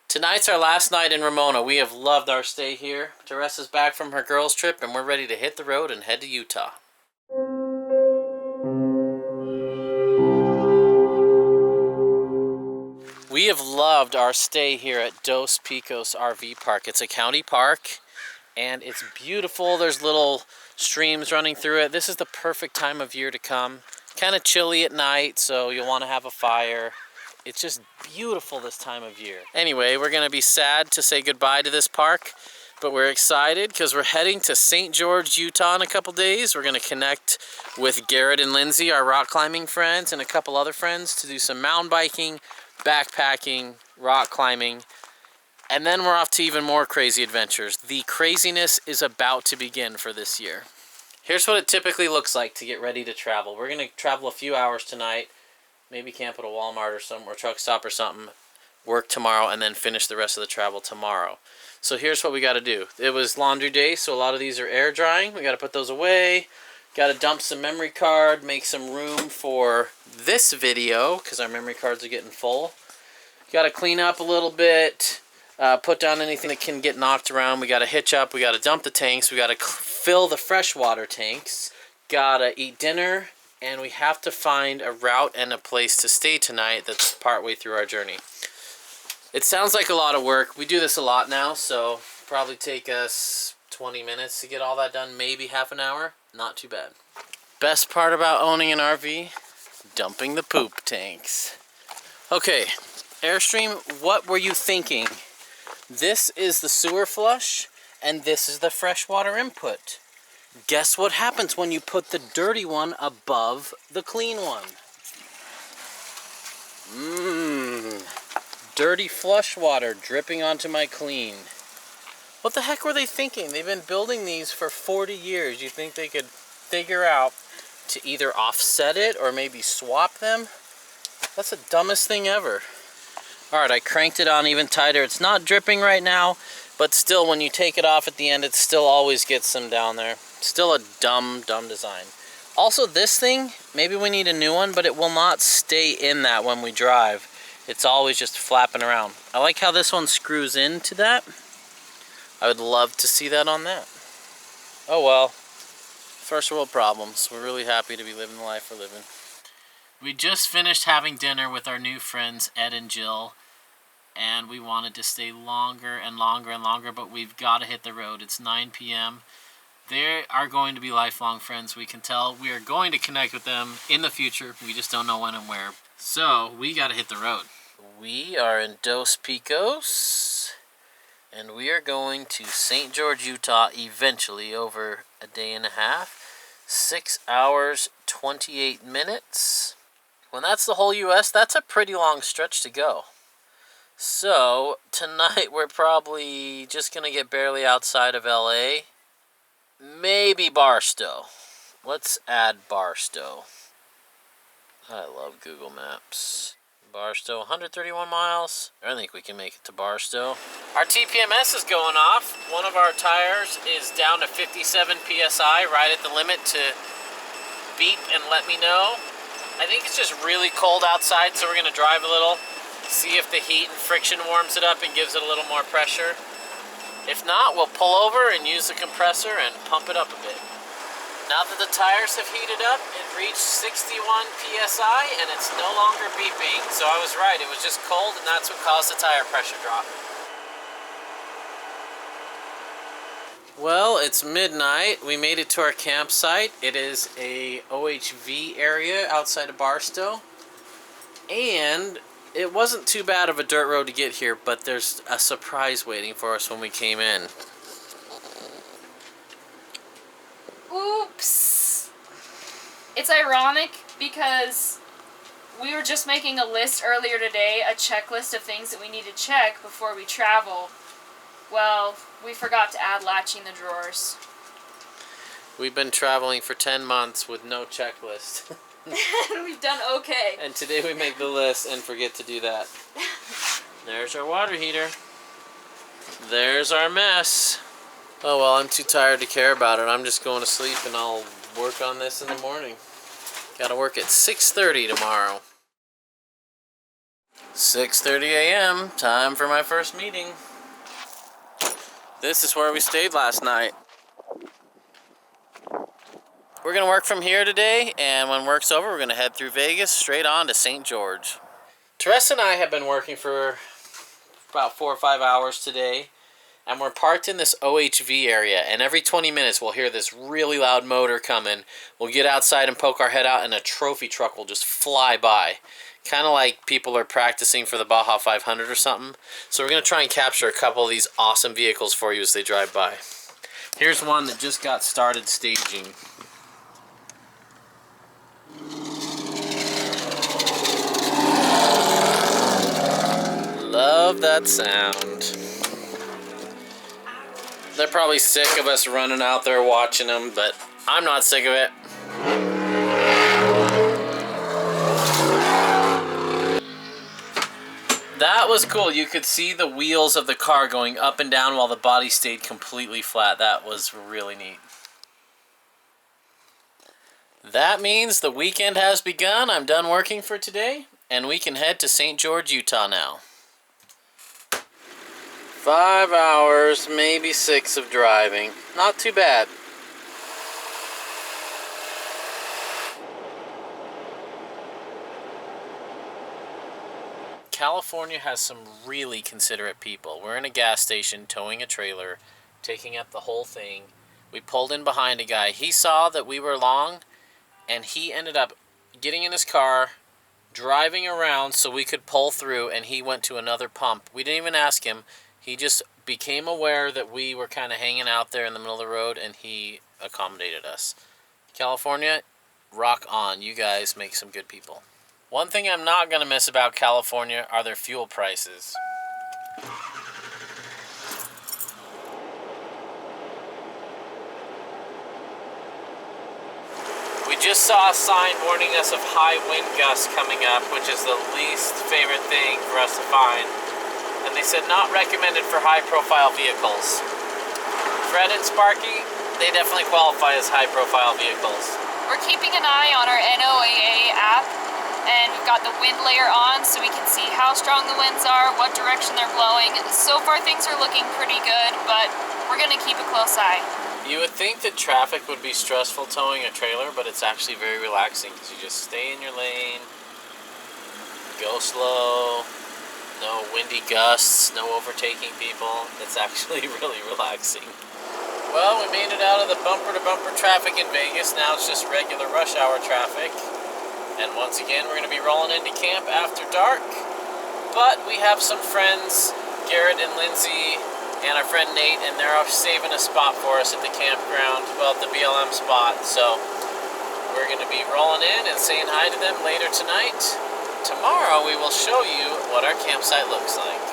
Tonight's our last night in Ramona. We have loved our stay here. Teresa's back from her girls' trip and we're ready to hit the road and head to Utah. We have loved our stay here at Dos Picos RV Park. It's a county park and it's beautiful. There's little streams running through it. This is the perfect time of year to come. Kind of chilly at night, so you'll want to have a fire. It's just beautiful this time of year. Anyway, we're going to be sad to say goodbye to this park, but we're excited because we're heading to St. George, Utah in a couple days. We're going to connect with Garrett and Lindsay, our rock climbing friends, and a couple other friends to do some mountain biking, backpacking, rock climbing, and then we're off to even more crazy adventures. The craziness is about to begin for this year. Here's what it typically looks like to get ready to travel. We're going to travel a few hours tonight, maybe camp at a Walmart or some or truck stop or something, work tomorrow, and then finish the rest of the travel tomorrow. So here's what we got to do. It was laundry day, so a lot of these are air drying. We got to put those away. Got to dump some memory card, make some room for this video because our memory cards are getting full. Got to clean up a little bit, put down anything that can get knocked around. We got to hitch up. We got to dump the tanks. We got to fill the freshwater tanks. Got to eat dinner. And we have to find a route and a place to stay tonight that's partway through our journey. It sounds like a lot of work. We do this a lot now, so probably take us 20 minutes to get all that done, maybe half an hour. Not too bad. Best part about owning an RV? Dumping the poop tanks. Okay, Airstream, what were you thinking? This is the sewer flush, and this is the freshwater input. Guess what happens when you put the dirty one above the clean one? Dirty flush water dripping onto my clean. What the heck were they thinking? They've been building these for 40 years. You think they could figure out to either offset it or maybe swap them? That's the dumbest thing ever. Alright, I cranked it on even tighter. It's not dripping right now, but still when you take it off at the end, it still always gets some down there. Still a dumb design. Also, this thing, maybe we need a new one, but it will not stay in that when we drive. It's always just flapping around. I like how this one screws into that. I would love to see that on that. Oh well. First world problems. We're really happy to be living the life we're living. We just finished having dinner with our new friends, Ed and Jill. And we wanted to stay longer and longer and longer, but we've got to hit the road. It's 9 p.m. They are going to be lifelong friends. We can tell we are going to connect with them in the future. We just don't know when and where. So we got to hit the road. We are in Dos Picos, and we are going to St. George, Utah eventually over a day and a half. 6 hours, 28 minutes. When that's the whole U.S., that's a pretty long stretch to go. So tonight we're probably just going to get barely outside of L.A., maybe Barstow. Let's add Barstow. I love Google Maps. Barstow, 131 miles. I think we can make it to Barstow. Our TPMS is going off. One of our tires is down to 57 PSI, right at the limit to beep and let me know. I think it's just really cold outside, so we're going to drive a little, see if the heat and friction warms it up and gives it a little more pressure. If not, we'll pull over and use the compressor and pump it up a bit. Now that the tires have heated up, it reached 61 PSI and it's no longer beeping. So I was right, it was just cold and that's what caused the tire pressure drop. Well, it's midnight. We made it to our campsite. It is a OHV area outside of Barstow. And it wasn't too bad of a dirt road to get here, but there's a surprise waiting for us when we came in. Oops! It's ironic because we were just making a list earlier today, a checklist of things that we need to check before we travel. Well, we forgot to add latching the drawers. We've been traveling for 10 months with no checklist. We've done okay. And today we make the list and forget to do that. There's our water heater. There's our mess. Oh well, I'm too tired to care about it. I'm just going to sleep and I'll work on this in the morning. Gotta work at 6:30 tomorrow. 6:30 a.m. Time for my first meeting. This is where we stayed last night. We're gonna work from here today, and when work's over, we're gonna head through Vegas straight on to St. George. Teresa and I have been working for about 4 or 5 hours today, and we're parked in this OHV area, and every 20 minutes we'll hear this really loud motor coming. We'll get outside and poke our head out, and a trophy truck will just fly by. Kind of like people are practicing for the Baja 500 or something. So we're going to try and capture a couple of these awesome vehicles for you as they drive by. Here's one that just got started staging. Love that sound. They're probably sick of us running out there watching them, but I'm not sick of it. That was cool. You could see the wheels of the car going up and down while the body stayed completely flat. That was really neat. That means the weekend has begun. I'm done working for today, and we can head to St. George, Utah now. 5 hours, maybe 6 of driving. Not too bad. California has some really considerate people. We're in a gas station towing a trailer, taking up the whole thing. We pulled in behind a guy. He saw that we were long, and he ended up getting in his car, driving around so we could pull through, and he went to another pump. We didn't even ask him. He just became aware that we were kind of hanging out there in the middle of the road, and he accommodated us. California, rock on. You guys make some good people. One thing I'm not going to miss about California are their fuel prices. We just saw a sign warning us of high wind gusts coming up, which is the least favorite thing for us to find. And they said not recommended for high-profile vehicles. Fred and Sparky, they definitely qualify as high-profile vehicles. We're keeping an eye on our NOAA app, and we've got the wind layer on so we can see how strong the winds are, what direction they're blowing. So far things are looking pretty good, but we're going to keep a close eye. You would think that traffic would be stressful towing a trailer, but it's actually very relaxing because you just stay in your lane, go slow, no windy gusts, no overtaking people. It's actually really relaxing. Well, we made it out of the bumper-to-bumper traffic in Vegas. Now it's just regular rush hour traffic. And once again, we're going to be rolling into camp after dark. But we have some friends, Garrett and Lindsay, and our friend Nate, and they're saving a spot for us at the campground, well, at the BLM spot. So we're going to be rolling in and saying hi to them later tonight. Tomorrow, we will show you what our campsite looks like.